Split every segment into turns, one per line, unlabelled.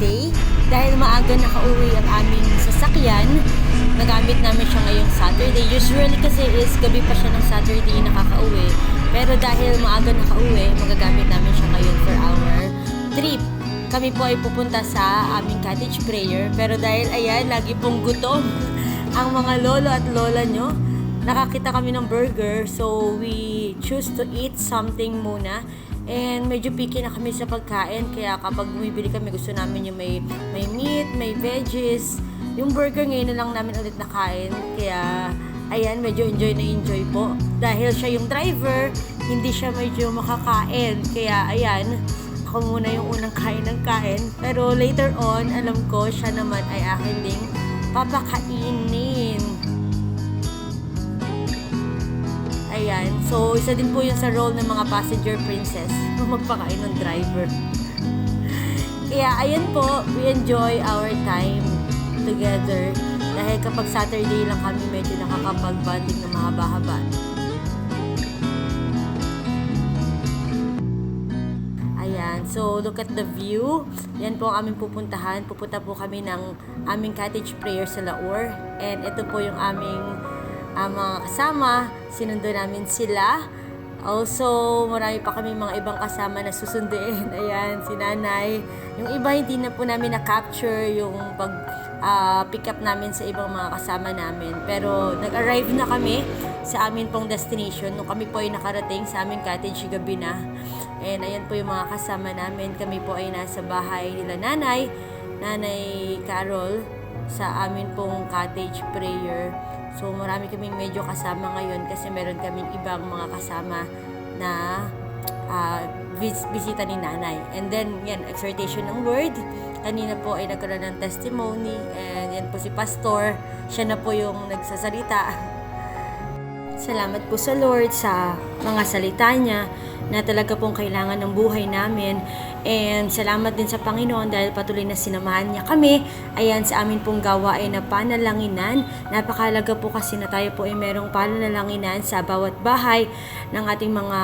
Saturday. Dahil maaga nakauwi ang aming sasakyan, nagamit namin siya ngayong Saturday. Usually kasi is gabi pa siya ng Saturday nakakauwi. Pero dahil maaga nakauwi, magagamit namin siya ngayon for our trip. Kami po ay pupunta sa aming cottage prayer. Pero dahil ayan, lagi pong gutom ang mga lolo at lola nyo, nakakita kami ng burger. So we choose to eat something muna. And medyo picky na kami sa pagkain. Kaya kapag bumibili kami, gusto namin yung may meat, may veggies. Yung burger ngayon na lang namin ulit nakain. Kaya ayan, medyo enjoy po. Dahil siya yung driver, hindi siya medyo makakain. Kaya ayan, ako muna yung unang kain ng kain. Pero later on, alam ko siya naman ay akin ding papakainin. Ayan. So, isa din po yun sa role ng mga passenger princess. Magpakain ng driver. Kaya, ayan po, we enjoy our time together. Dahil kapag Saturday lang kami, medyo nakakapag-bonding na mahaba-haba. Ayan. So, look at the view. Yan po ang aming pupuntahan. Pupunta po kami ng aming cottage prayer sa Laur. And ito po yung aming mga kasama. Sinundo namin sila. Also, marami pa kami mga ibang kasama na susunduin. Ayan, si nanay. Yung iba hindi na po namin na-capture yung pick up namin sa ibang mga kasama namin. Pero nag-arrive na kami sa amin pong destination. Nung kami po ay nakarating sa aming cottage gabi na. And ayan po yung mga kasama namin. Kami po ay nasa bahay nila Nanay Carol, sa amin pong cottage prayer. So marami kaming medyo kasama ngayon kasi meron kaming ibang mga kasama na bisita ni nanay. And then yan, exhortation ng word. Kanina po ay nagkaroon ng testimony. And yan po si pastor, siya na po yung nagsasalita. Salamat po sa Lord sa mga salita niya na talaga pong kailangan ng buhay namin. And salamat din sa Panginoon dahil patuloy na sinamahan niya kami. Ayan, sa amin pong gawain na panalanginan. Napakalaga po kasi na tayo po ay merong panalanginan sa bawat bahay ng ating mga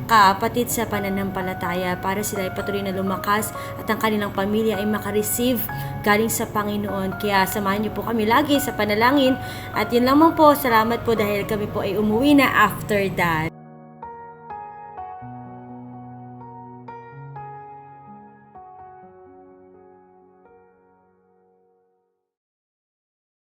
kapatid sa pananampalataya para sila ay patuloy na lumakas at ang kanilang pamilya ay makareceive galing sa Panginoon. Kaya samahan niyo po kami lagi sa panalangin. At yun lamang po, salamat po dahil kami po ay umuwi na after that.